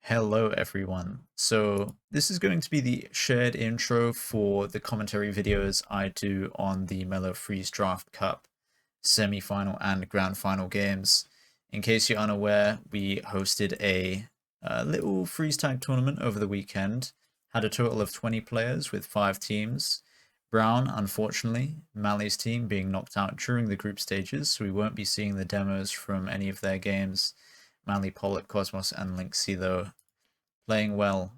Hello everyone. So this is going to be the shared intro for the commentary videos I do on the Mellow Freeze Draft Cup semi-final and grand final games. In case you're unaware, we hosted a little freeze tag tournament over the weekend. Had a total of 20 players with 5 teams. Brown, unfortunately, Mali's team being knocked out during the group stages, so we won't be seeing the demos from any of their games. Mali, Pollock, Cosmos, and Lynxie, though, playing well.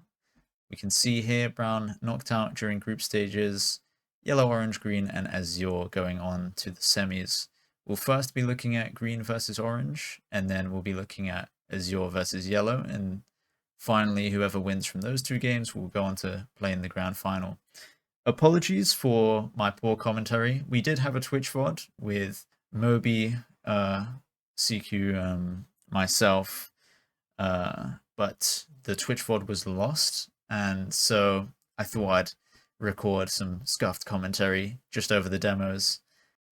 We can see here Brown knocked out during group stages, yellow, orange, green, and Azure going on to the semis. We'll first be looking at green versus orange, and then we'll be looking at Azure versus yellow, and finally whoever wins from those two games will go on to play in the grand final. Apologies for my poor commentary. We did have a Twitch VOD with Moby, CQ, myself, but the Twitch VOD was lost, and so I thought I'd record some scuffed commentary just over the demos.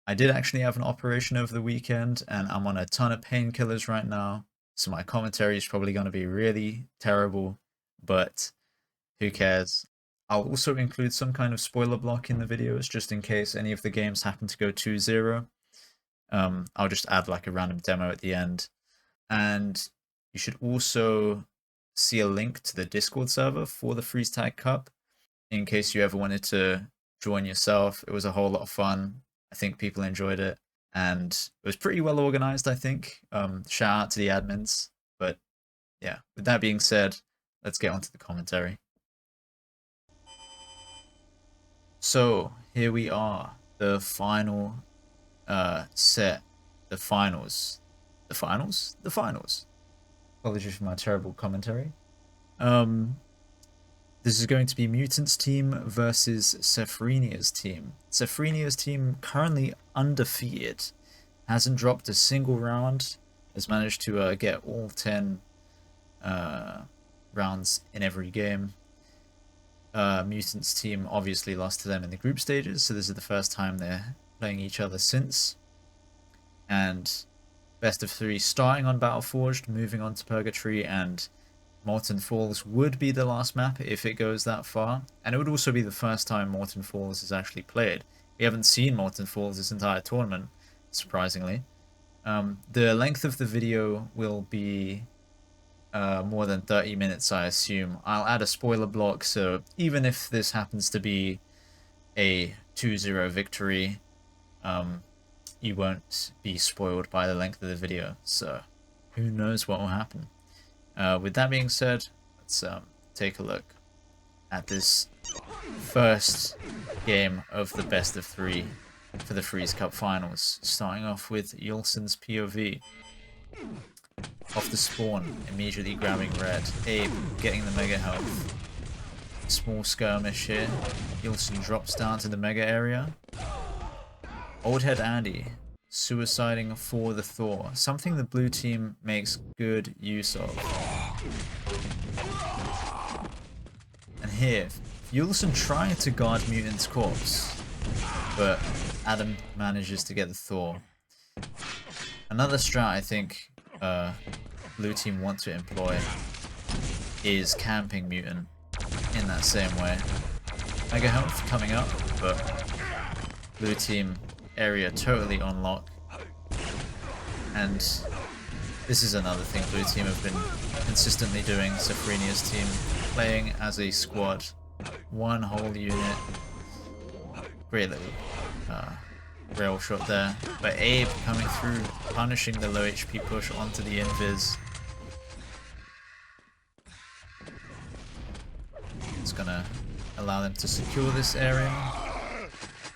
I did actually have an operation over the weekend, and I'm on a ton of painkillers right now, so my commentary is probably going to be really terrible, but who cares? I'll also include some kind of spoiler block in the videos, just in case any of the games happen to go 2-0. I'll just add like a random demo at the end. And you should also see a link to the Discord server for the Freeze Tag Cup in case you ever wanted to join yourself. It was a whole lot of fun. I think people enjoyed it, and it was pretty well organized, I think. Shout out to the admins. But yeah, with that being said, let's get on to the commentary. So here we are, the final set, the finals. The finals? The finals. Apologies for my terrible commentary. This is going to be Mutant's team versus Sephrenia's team. Sephrenia's team currently undefeated, hasn't dropped a single round, has managed to get all 10 rounds in every game. Mutant's team obviously lost to them in the group stages, so this is the first time they're playing each other since. And best of 3 starting on Battleforged, moving on to Purgatory, and Molton Falls would be the last map if it goes that far. And it would also be the first time Molton Falls is actually played. We haven't seen Molton Falls this entire tournament, surprisingly. The length of the video will be more than 30 minutes, I assume. I'll add a spoiler block, so even if this happens to be a 2-0 victory, you won't be spoiled by the length of the video, so who knows what will happen. With that being said, let's take a look at this first game of the best of 3 for the Freeze Cup finals, starting off with Yulson's POV. Off the spawn, immediately grabbing red. Abe getting the mega health. Small skirmish here. Yulson drops down to the mega area. Oldhead Andy suiciding for the Thor, something the blue team makes good use of. And here, Yulson trying to guard Mutant's corpse, but Adam manages to get the Thor. Another strat I think blue team want to employ is camping Mutant in that same way. Mega health coming up, but blue team area totally on lock. And this is another thing blue team have been consistently doing. Sephrenia's team playing as a squad, one whole unit. Great little rail shot there, but Abe coming through, punishing the low HP push onto the invis. It's gonna allow them to secure this area,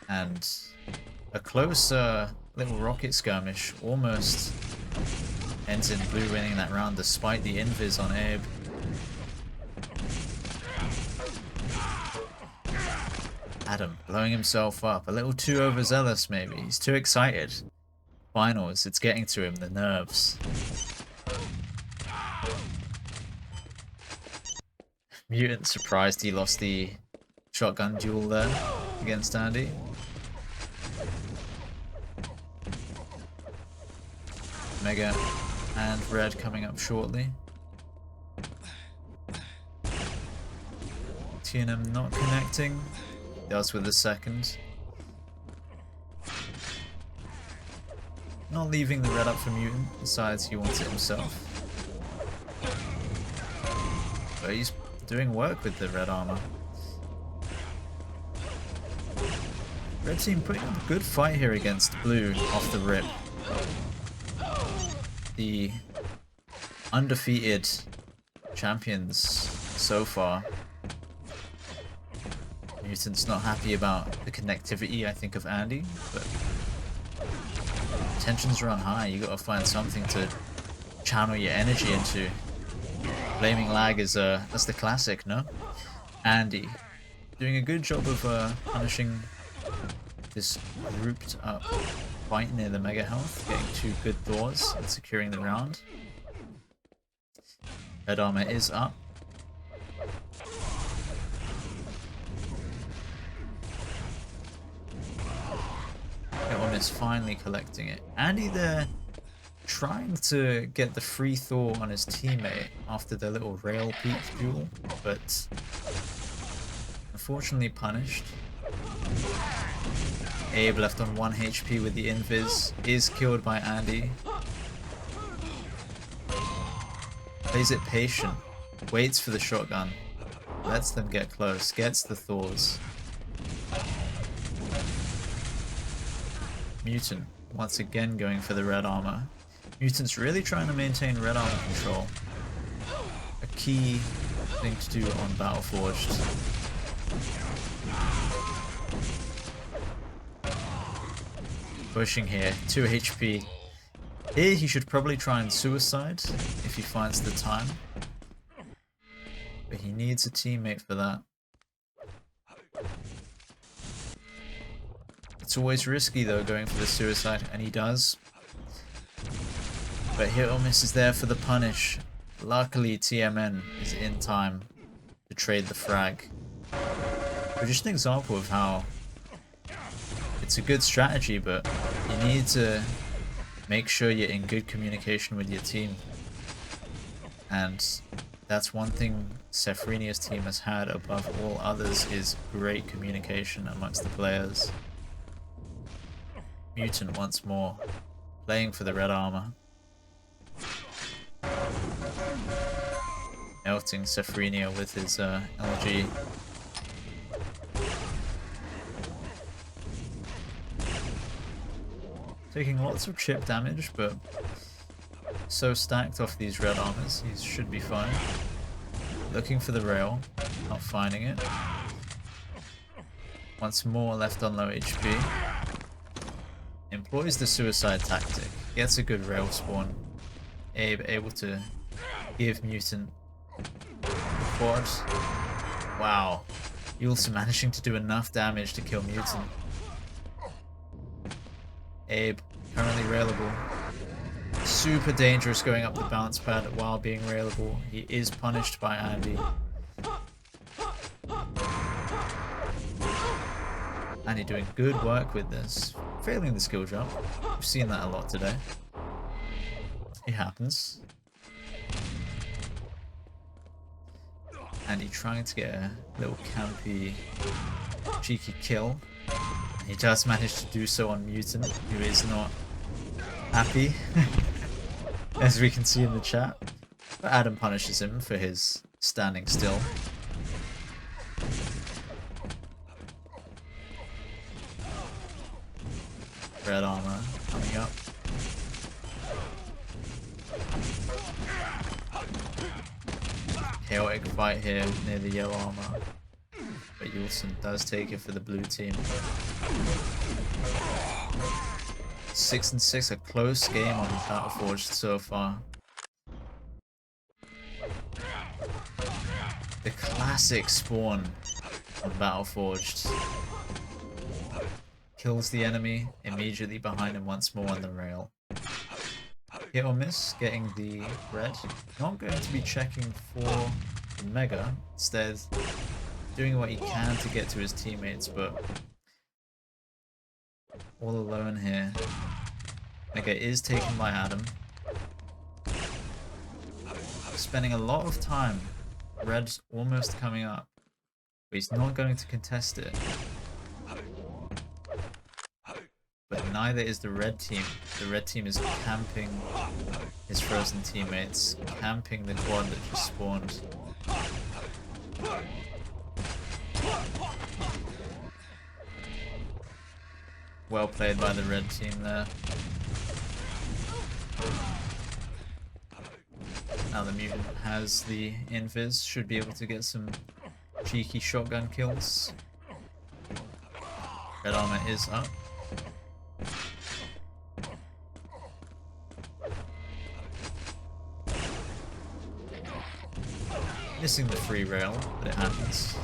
and a close little rocket skirmish almost ends in blue winning that round despite the invis on Abe. Adam blowing himself up, a little too overzealous maybe, he's too excited. Finals, it's getting to him, the nerves. Mutant surprised he lost the shotgun duel there against Andy. Mega and red coming up shortly. seeing him not connecting. Does with the second. Not leaving the red up for Mutant, besides he wants it himself. But he's doing work with the red armor. Red team putting up a good fight here against blue off the rip. The undefeated champions so far. Mutant's not happy about the connectivity, I think, of Andy, but tensions run high. You gotta find something to channel your energy into. Blaming lag is that's the classic, no? Andy doing a good job of punishing this grouped up fight near the mega health, getting 2 good Thors and securing the round. Red armor is up. Is finally collecting it. Andy there trying to get the free Thor on his teammate after their little rail peak duel, but unfortunately punished. Abe left on 1 HP with the invis, is killed by Andy. Plays it patient, waits for the shotgun, lets them get close, gets the Thors. Mutant once again going for the red armor. Mutant's really trying to maintain red armor control. A key thing to do on Battleforged. Pushing here, 2 HP. Here he should probably try and suicide if he finds the time. But he needs a teammate for that. It's always risky though going for the suicide, and he does. But hit or miss is there for the punish. Luckily TMN is in time to trade the frag. But just an example of how it's a good strategy, but you need to make sure you're in good communication with your team. And that's one thing Sephrenia's team has had above all others, is great communication amongst the players. Mutant once more, playing for the red armor. Melting Sephrenia with his LG. Taking lots of chip damage, but so stacked off these red armors, he should be fine. Looking for the rail, not finding it. Once more left on low HP. Employs the suicide tactic, gets a good rail spawn. Abe able to give Mutant the quad. Wow. Yulsa managing to do enough damage to kill Mutant. Abe currently railable. Super dangerous going up the bounce pad while being railable. He is punished by Andy. Andy doing good work with this. Failing the skill jump. We've seen that a lot today. It happens. Andy trying to get a little campy, cheeky kill. And he does manage to do so on Mutant, who is not happy, as we can see in the chat. But Adam punishes him for his standing still. Red armor coming up. Chaotic fight here near the yellow armor. But Yulson does take it for the blue team. 6-6, a close game on Battleforged so far. The classic spawn on Battleforged. Kills the enemy, immediately behind him once more on the rail. Hit or miss, getting the red. Not going to be checking for the mega, instead doing what he can to get to his teammates, but all alone here. Mega is taken by Adam. Spending a lot of time. Red's almost coming up. but he's not going to contest it. But neither is the red team. The red team is camping his frozen teammates, camping the quad that just spawned. Well played by the red team there. Now the mutant has the invis, should be able to get some cheeky shotgun kills. Red armor is up. Missing the free rail, but it happens.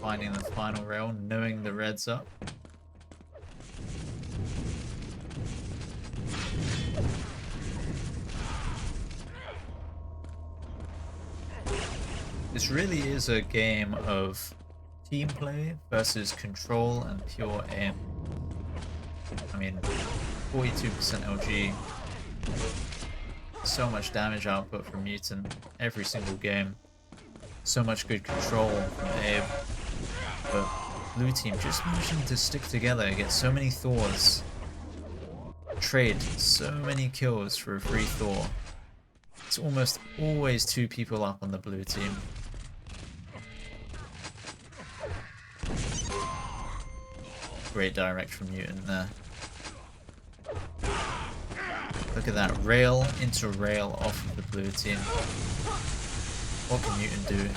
Finding the final rail, knowing the red's up. This really is a game of team play versus control and pure aim. I mean, 42% LG. So much damage output from Mutant every single game. So much good control from Abe. But blue team just managing to stick together, get so many Thors. Trade so many kills for a free Thor. It's almost always 2 people up on the blue team. Great direct from Mutant there. Look at that, rail into rail off of the blue team. What can Mutant do?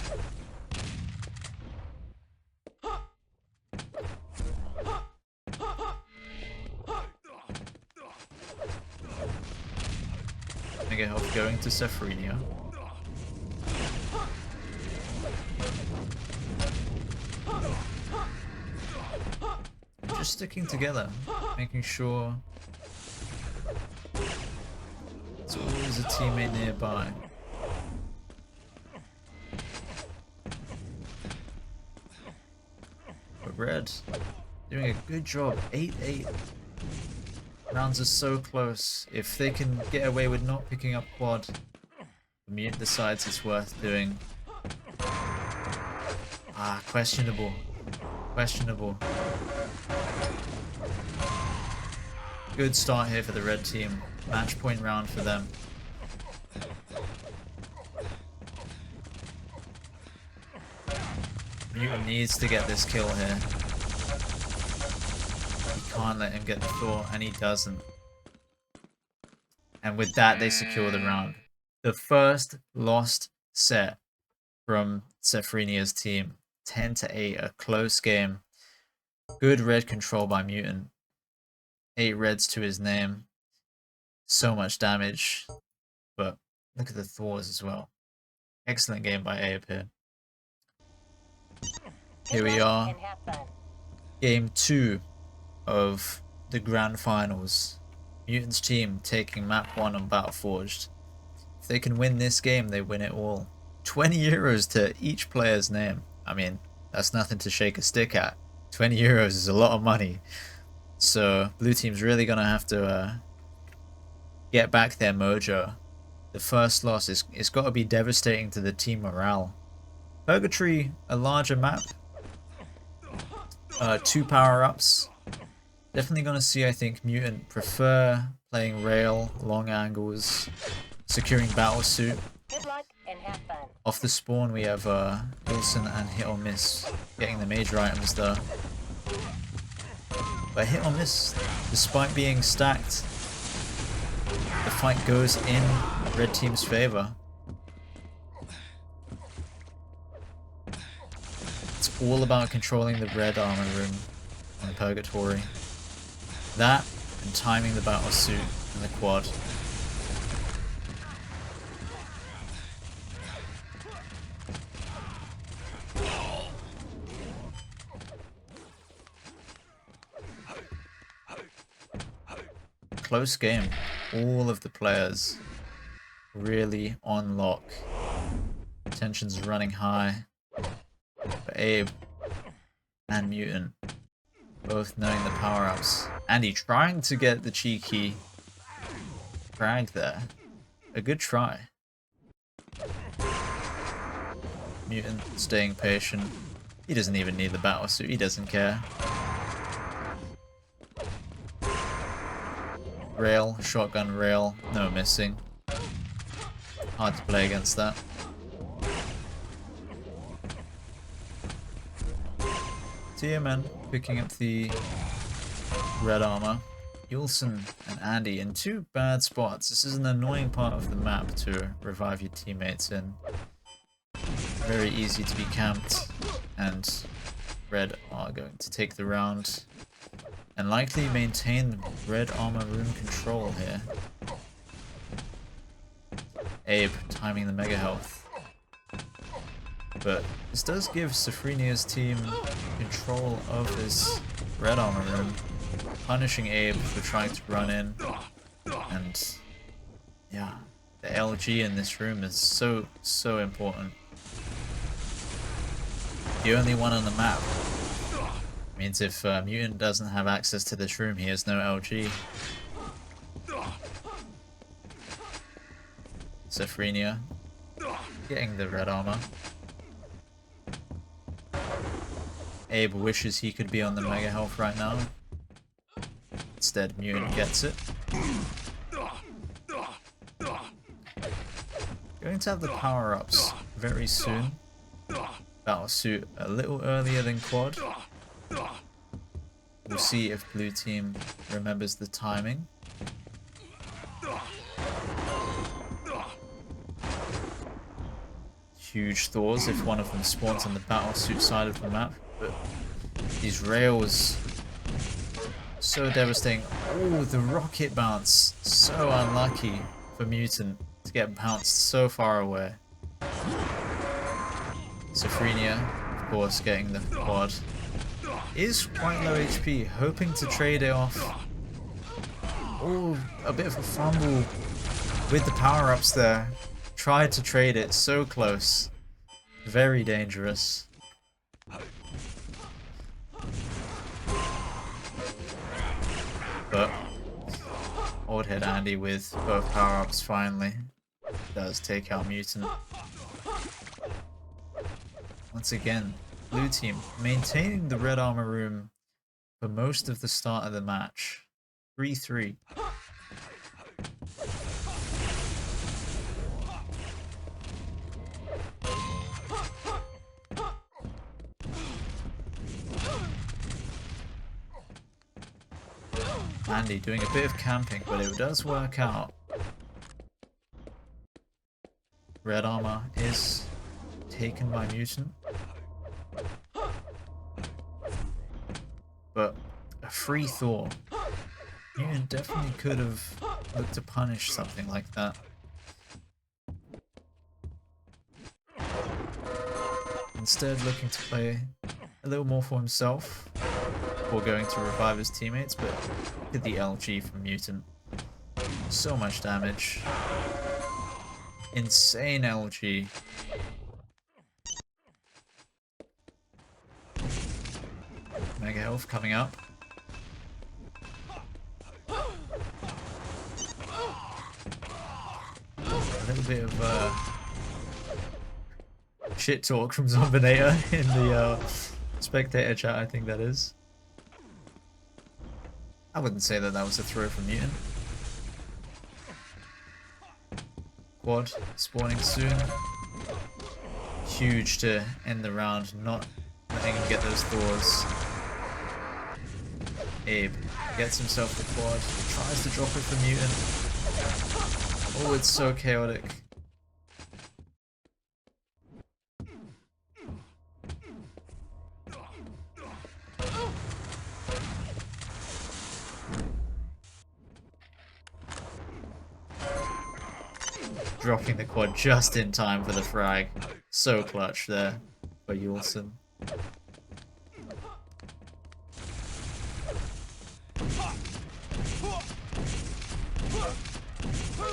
Mega health going to Sephrenia. Just sticking together, making sure there's always a teammate nearby. But red doing a good job. 8-8. Rounds are so close. If they can get away with not picking up quad, the mutant decides it's worth doing. Ah, questionable. Questionable. Good start here for the red team. Match point round for them. Mutant needs to get this kill here. He can't let him get the Thor, and he doesn't. And with that, they secure the round. The first lost set from Sephrenia's team. 10-8, a close game. Good red control by Mutant. 8 reds to his name. So much damage. But look at the Thors as well. Excellent game by Abe here. Here we are. Game 2 of the Grand Finals. Mutant's team taking map 1 on Battleforged. If they can win this game, they win it all. 20 euros to each player's name. I mean, that's nothing to shake a stick at. 20 euros is a lot of money. So, blue team's really going to have to get back their mojo. The first loss it's got to be devastating to the team morale. Purgatory, a larger map. 2 power-ups. Definitely going to see, I think, Mutant prefer playing rail, long angles, securing battle suit. Good luck and have fun. Off the spawn we have Wilson and Hit or Miss getting the major items though. But Hit or Miss, despite being stacked, the fight goes in red team's favor. It's all about controlling the red armor room on Purgatory. That and timing the battle suit and the quad. Close game. All of the players really on lock. Tensions running high. For Abe and Mutant, both knowing the power-ups. Andy trying to get the cheeky frag there. A good try. Mutant staying patient. He doesn't even need the battle suit, he doesn't care. Rail, shotgun rail, no missing. Hard to play against that. TMN picking up the red armor. Yulson and Andy in two bad spots. This is an annoying part of the map to revive your teammates in. Very easy to be camped, and red are going to take the round and likely maintain the red armor room control here. Abe timing the mega health. But this does give Safrinia's team control of this red armor room, punishing Abe for trying to run in. And yeah, the LG in this room is so important. The only one on the map means if Mutant doesn't have access to this room, he has no LG. Safrinia getting the red armor. Abe wishes he could be on the mega health right now. Instead, Mutant gets it. Going to have the power-ups very soon. Battle suit a little earlier than quad. We'll see if blue team remembers the timing. Huge Thors if one of them spawns on the battle suit side of the map, but these rails so devastating. Oh, the rocket bounce, so unlucky for Mutant to get bounced so far away. Safrinia, of course, getting the quad. Is quite low HP, hoping to trade it off. Oh, a bit of a fumble with the power-ups there. Tried to trade it, so close. Very dangerous. But Old Head Andy with both power-ups finally does take out Mutant. Once again, blue team maintaining the red armor room for most of the start of the match. 3-3. Andy doing a bit of camping, but it does work out. Red armor is taken by Mutant. But a free Thor. Mutant definitely could have looked to punish something like that. Instead looking to play a little more for himself before going to revive his teammates, but look at the LG from Mutant. So much damage. Insane LG. Mega health coming up. A little bit of shit talk from Zombinator in the spectator chat, I think that is. I wouldn't say that that was a throw from Mutant. Quad spawning soon. Huge to end the round, not letting him get those Thors. Abe gets himself the quad, tries to drop it for Mutant. Oh, it's so chaotic. Dropping the quad just in time for the frag. So clutch there for Yulson.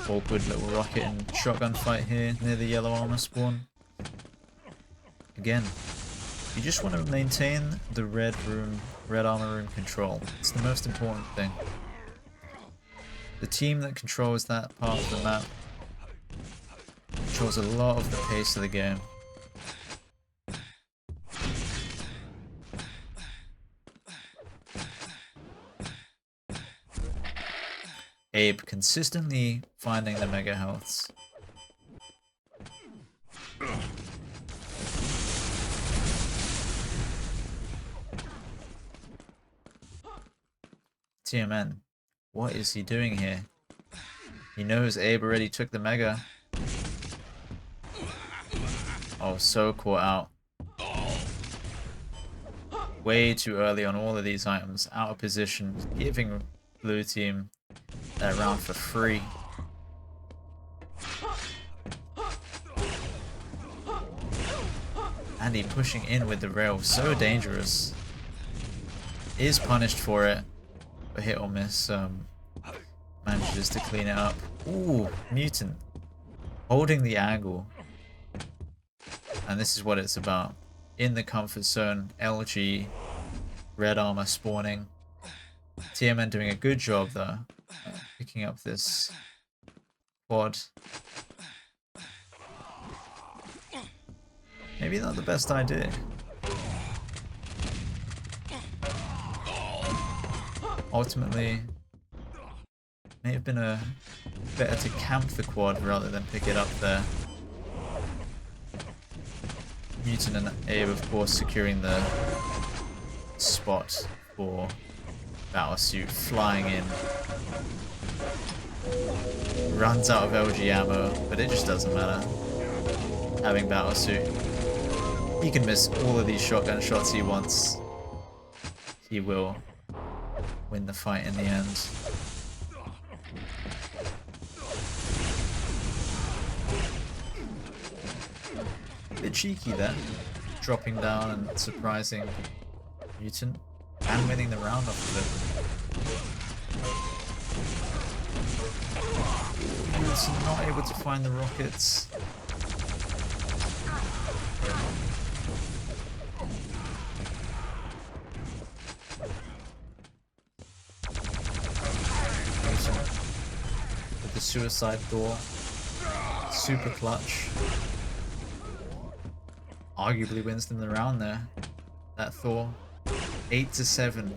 Awkward little rocket and shotgun fight here near the yellow armor spawn. Again, You just want to maintain the red armor room control. It's the most important thing. The team that controls that part of the map controls a lot of the pace of the game. Abe consistently finding the mega healths. TMN, what is he doing here? He knows Abe already took the mega. Oh, so caught out. Way too early on all of these items. Out of position. Giving blue team that round for free. Andy pushing in with the rail. So dangerous. Is punished for it. But hit or miss. Manages to clean it up. Ooh, mutant. Holding the angle. And this is what it's about. In the comfort zone, LG, red armor spawning. TMN doing a good job though. Picking up this quad. Maybe not the best idea. Ultimately, may have been better to camp the quad rather than pick it up there. Mutant and Abe, of course, securing the spot for Battlesuit, flying in. Runs out of LG ammo, but it just doesn't matter. Having Battlesuit. He can miss all of these shotgun shots he wants. He will win the fight in the end. Bit cheeky there, dropping down and surprising Mutant and winning the round off of it. Mutant not able to find the rockets. Mutant with the suicide door, super clutch. Arguably wins them the round there. That Thor. 8-7.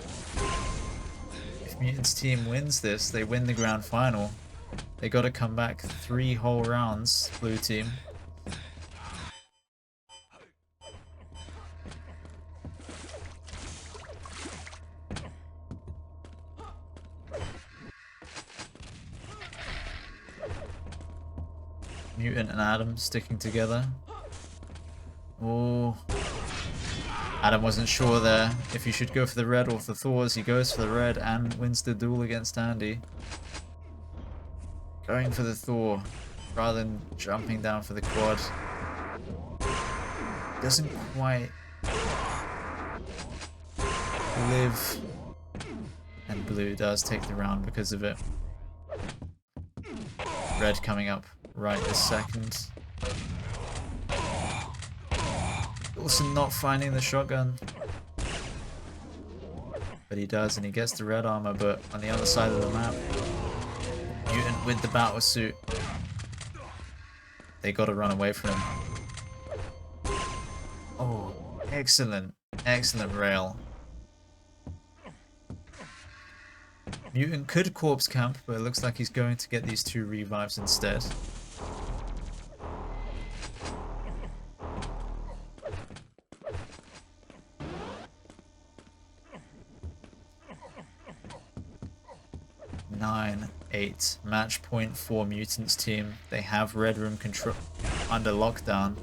If Mutant's team wins this, they win the grand final. They gotta come back 3 whole rounds, blue team. Mutant and Adam sticking together. Oh, Adam wasn't sure there if he should go for the red or for Thor's. He goes for the red and wins the duel against Andy. Going for the Thor rather than jumping down for the quad. Doesn't quite live. And blue does take the round because of it. Red coming up right this second. Also not finding the shotgun. But he does, and he gets the red armor, but on the other side of the map, Mutant with the battle suit. They gotta run away from him. Oh, excellent. Excellent rail. Mutant could corpse camp, but it looks like he's going to get these 2 revives instead. Nine, 8. Match point for Mutants team. They have red room control under lockdown.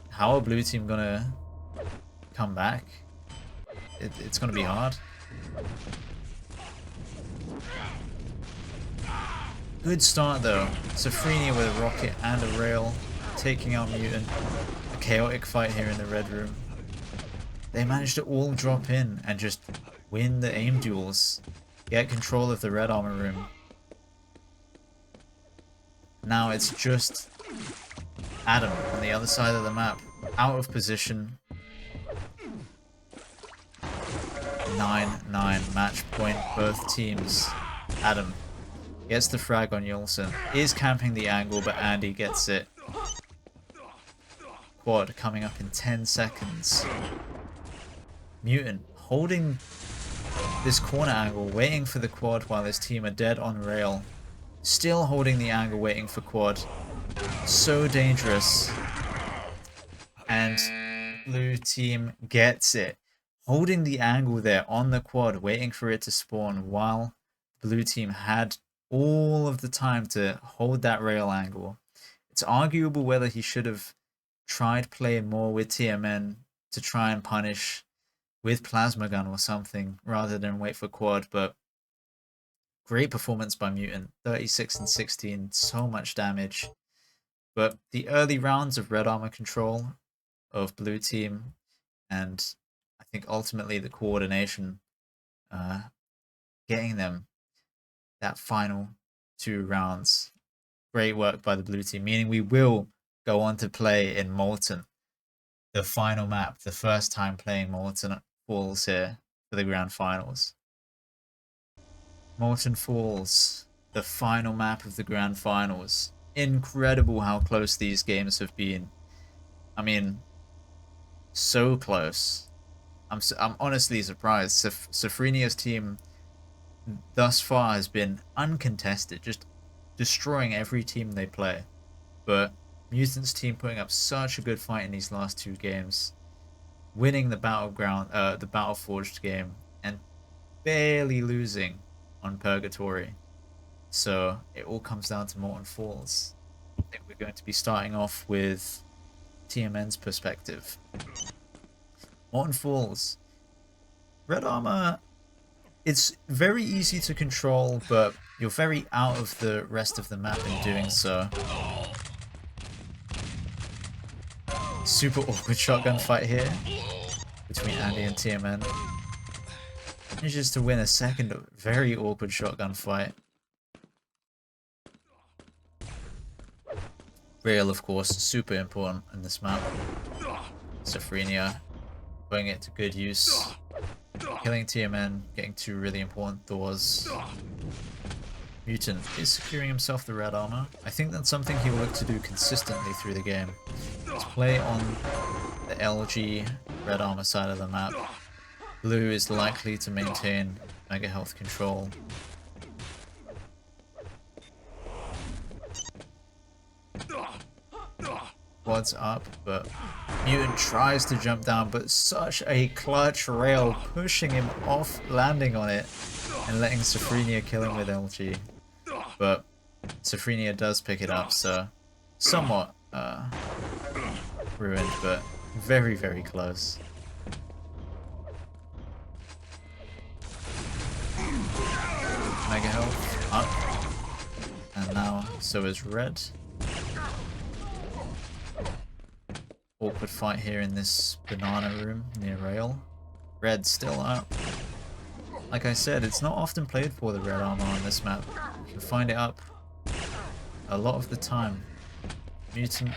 How are blue team gonna come back? It's gonna be hard. Good start though. Safrini with a rocket and a rail, taking out Mutant. A chaotic fight here in the red room. They managed to all drop in and just win the aim duels. Get control of the red armor room. Now it's just Adam on the other side of the map. out of position. 9-9 match point, both teams. Adam gets the frag on Yulson, is camping the angle, but Andy gets it. Quad coming up in 10 seconds. Mutant holding this corner angle, waiting for the quad while his team are dead on rail. Still holding the angle, waiting for quad. So dangerous. And blue team gets it. Holding the angle there on the quad, waiting for it to spawn, while blue team had all of the time to hold that rail angle. It's arguable whether he should have tried playing more with TMN to try and punish with plasma gun or something rather than wait for quad, but great performance by Mutant. 36 and 16, so much damage. But the early rounds of red armor control of blue team, and I think ultimately the coordination, getting them that final 2 rounds. Great work by the blue team, meaning we will go on to play in Molton, the final map, the first time playing Molten Falls here for the grand finals. Molten Falls, the final map of the grand finals. Incredible how close these games have been. I mean, so close. I'm honestly surprised. Safrinia's team thus far has been uncontested, just destroying every team they play. But Mutant's team putting up such a good fight in these last 2 games, winning the the Battleforged game, and barely losing on Purgatory. So it all comes down to Molten Falls. I think we're going to be starting off with TMN's perspective. Molten Falls. Red armor, it's very easy to control, but you're very out of the rest of the map in doing so. Super awkward shotgun fight here between Andy and TMN. Manages to win a second very awkward shotgun fight. Rail, of course, super important in this map. Safrinia putting it to good use. Killing TMN, getting 2 really important Thors. Mutant is securing himself the red armor. I think that's something he will look to do consistently through the game. Let's play on the LG red armor side of the map. Blue is likely to maintain mega health control. Quad's up, but Mutant tries to jump down, but such a clutch rail, pushing him off, landing on it, and letting Safrinia kill him with LG. But Safrinia does pick it up, so somewhat ruined, but very, very close. Mega health up, and now so is red. Awkward fight here in this banana room near rail. Red still up. Like I said, it's not often played for the red armor on this map. You can find it up a lot of the time. Mutant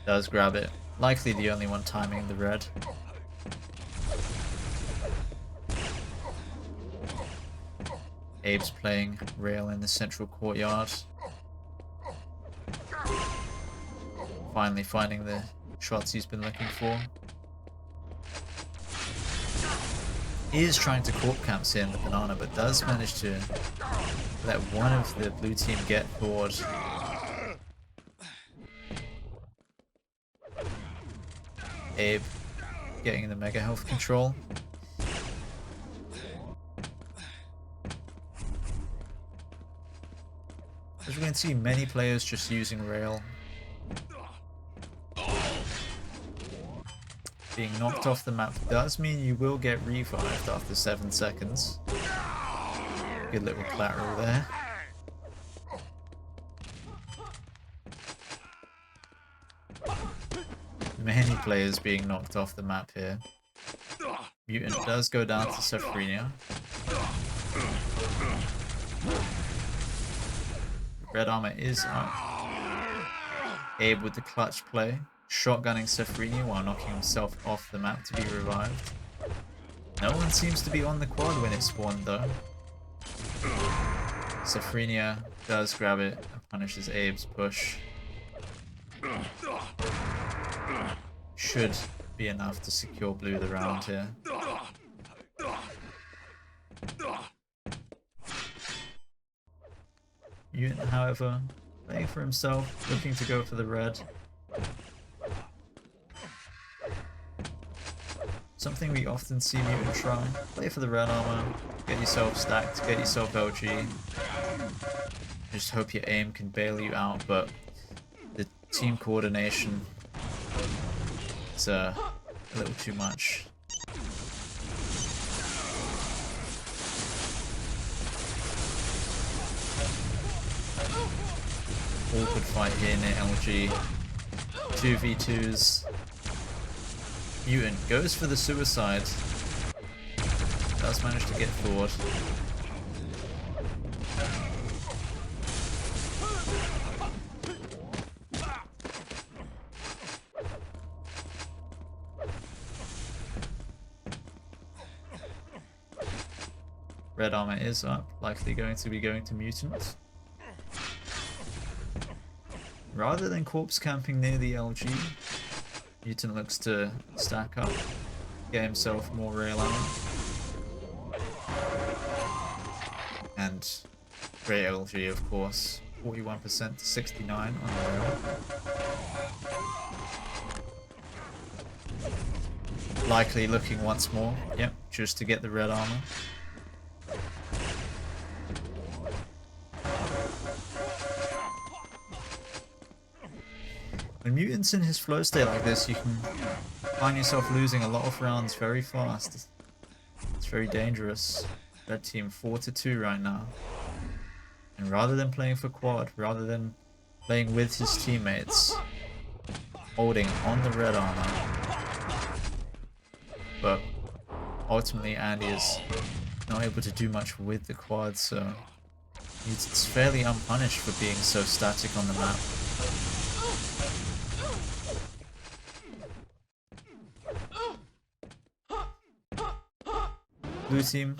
does grab it. Likely the only one timing the red. Abe's playing rail in the central courtyard. Finally finding the shots he's been looking for. He is trying to corp camps here in the banana, but does manage to let one of the blue team get forward. Abe getting the mega health control. As we can see, many players just using rail. Being knocked off the map does mean you will get revived after 7 seconds. Good little collateral there. Many players being knocked off the map here. Mutant does go down to Safrina. Red armor is up. Abe with the clutch play. shotgunning Sefrini while knocking himself off the map to be revived. No one seems to be on the quad when it spawned though. Sefrinia does grab it and punishes Abe's push. Should be enough to secure blue the round here. Mutant, however, playing for himself, looking to go for the red. Something we often see Mutant try. Play for the red armor, get yourself stacked, get yourself LG. Just hope your aim can bail you out, but the team coordination is a little too much. Awkward fight here near LG. 2v2s. Mutant goes for the suicide. Does manage to get forward. Red armor is up, likely going to Mutant. Rather than corpse camping near the LG, Mutant looks to stack up, get himself more rail armor. And great LG, of course, 41% to 69 on the rail. Likely looking once more, yep, just to get the red armor. When Mutant's in his flow state like this, you can find yourself losing a lot of rounds very fast. It's very dangerous. Red team 4-2 right now. And rather than playing for quad, rather than playing with his teammates, holding on the red armor. But ultimately Andy is not able to do much with the quad, so it's fairly unpunished for being so static on the map. Blue team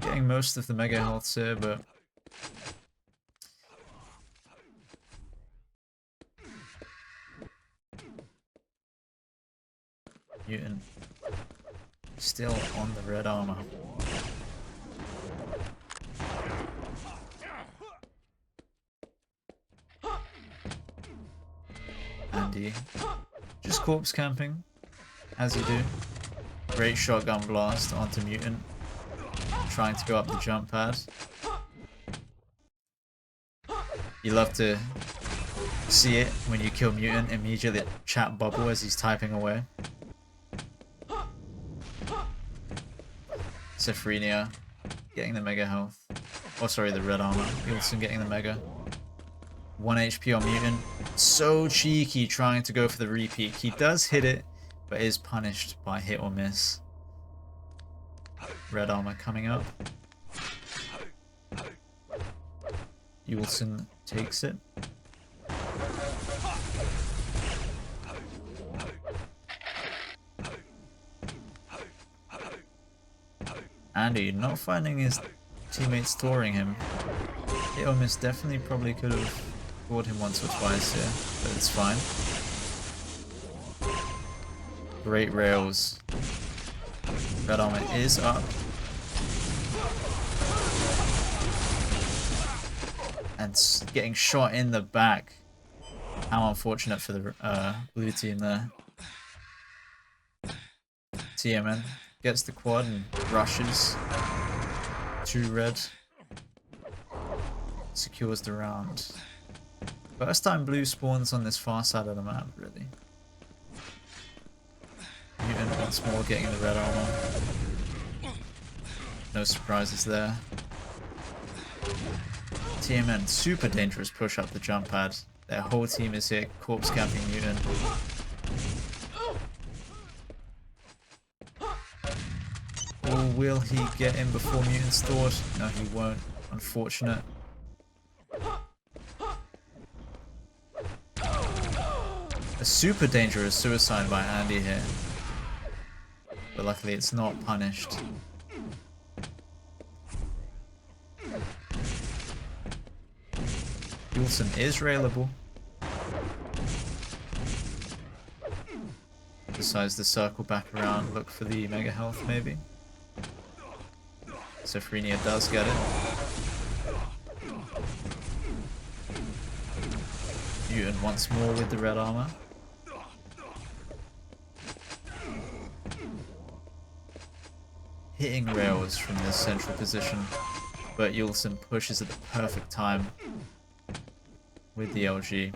getting most of the mega healths here, but Mutant still on the red armor. Andy just corpse camping, as you do. Great shotgun blast onto Mutant, trying to go up the jump pad. You love to see it when you kill Mutant, immediately chat bubble as he's typing away. Sefrinia getting the mega health. Oh, sorry, the red armor. Molton getting the mega. 1 HP on Mutant. So cheeky trying to go for the repeat. He does hit it, but is punished by hit or miss. Red armor coming up. Molton takes it. Andy not finding his teammates touring him. Hit or miss definitely probably could have scored him once or twice here, but it's fine. Great rails. Red armor is up. And getting shot in the back. How unfortunate for the blue team there. TMN gets the quad and rushes to red. Secures the round. First time blue spawns on this far side of the map, really. Mutant once more getting the red armor. No surprises there. TMN, super dangerous push up the jump pad. Their whole team is here, corpse camping Mutant. Or will he get in before Mutant's thought? No, he won't. Unfortunate. A A super dangerous suicide by Andy here. But luckily it's not punished. Wilson is railable. Decides to circle back around, look for the mega health maybe. Sofrenia does get it. Mutant once more with the red armor. Hitting rails from this central position, but Yulson pushes at the perfect time with the LG.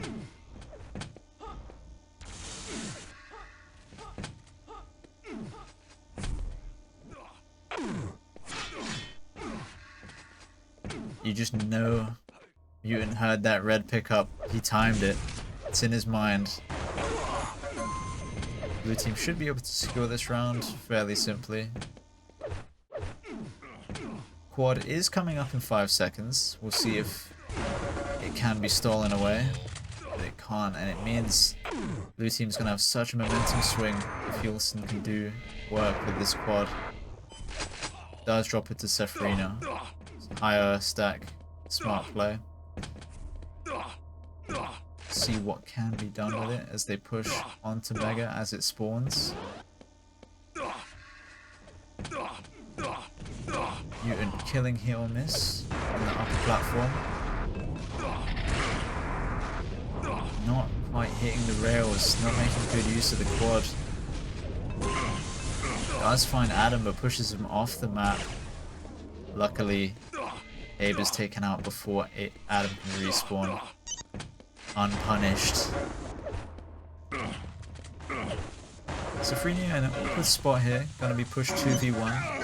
You just know Mutant heard that red pickup. He timed it. It's in his mind. Blue team should be able to secure this round fairly simply. Quad is coming up in 5 seconds. We'll see if it can be stolen away. But it can't, and it means blue team's gonna have such a momentum swing if Yulson can do work with this quad. Does drop it to Sefrina. Higher stack, smart play. See what can be done with it as they push onto Mega as it spawns. Mutant killing hit or miss on the upper platform. Not quite hitting the rails, not making good use of the quad. Does find Adam but pushes him off the map. Luckily, Abe is taken out before Adam can respawn. Unpunished. Sofrenia in an awkward spot here, gonna be pushed 2v1.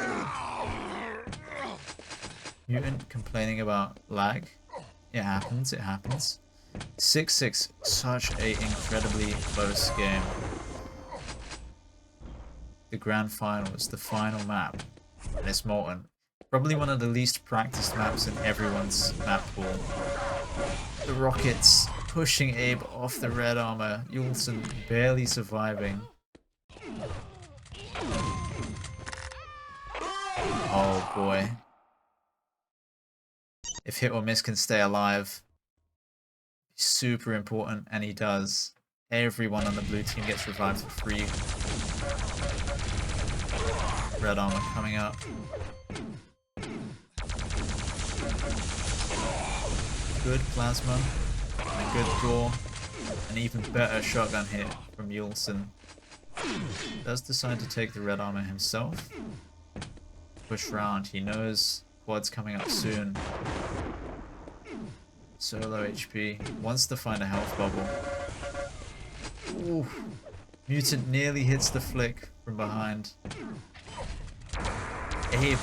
Mutant complaining about lag. It happens, it happens. 6-6, such a incredibly close game. The grand final is the final map, and it's Molton. Probably one of the least practiced maps in everyone's map pool. The Rockets pushing Abe off the red armor. Yulson barely surviving. Oh boy. If hit or miss can stay alive, super important, and he does. Everyone on the blue team gets revived for free. Red armor coming up. Good plasma, and a good draw, an even better shotgun hit from Yulson. Does decide to take the red armor himself. Push round, he knows quad's coming up soon. Solo HP, wants to find a health bubble. Ooh. Mutant nearly hits the flick from behind. Abe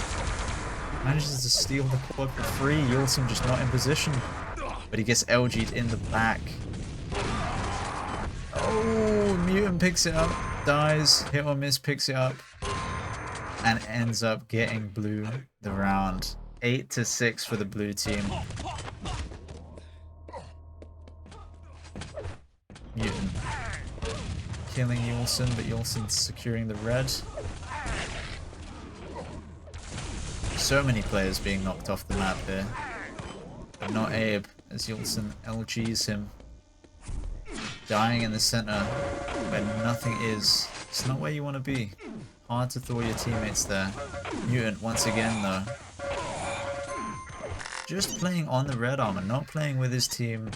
manages to steal the quad for free. Yulson just not in position. But he gets LG'd in the back. Oh, Mutant picks it up, dies, hit or miss picks it up, and ends up getting blue the round. 8-6 for the blue team. Mutant killing Yulson, but Yulson's securing the red. So many players being knocked off the map here. But not Abe, as Yulson LGs him. Dying in the center, where nothing is. It's not where you want to be. Hard to throw your teammates there. Mutant once again though. Just playing on the red armor, not playing with his team.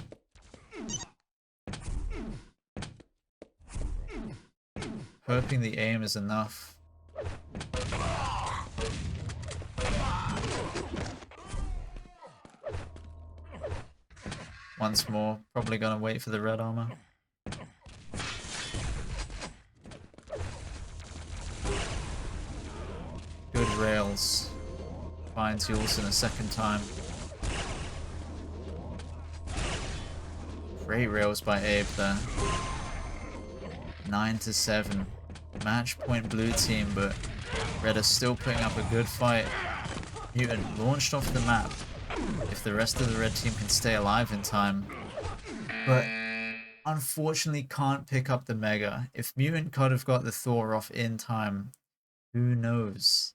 Hoping the aim is enough. Once more, probably gonna wait for the red armor. Good rails. Finds Yulson a second time. Great rails by Abe there. 9-7. Match point blue team, but red are still putting up a good fight. Mutant launched off the map. If the rest of the red team can stay alive in time. But unfortunately can't pick up the Mega. If Mutant could have got the Thor off in time, who knows?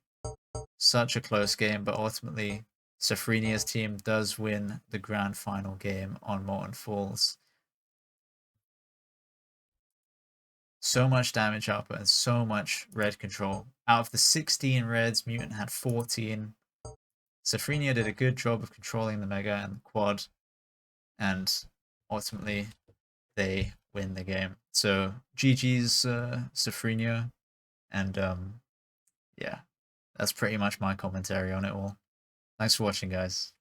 Such a close game, but ultimately Safrinia's team does win the grand final game on Molten Falls. So much damage output and so much red control. Out of the 16 reds, Mutant had 14. Safrinia did a good job of controlling the Mega and the Quad, and ultimately they win the game. So GG's Safrinia, and yeah, that's pretty much my commentary on it all. Thanks for watching, guys.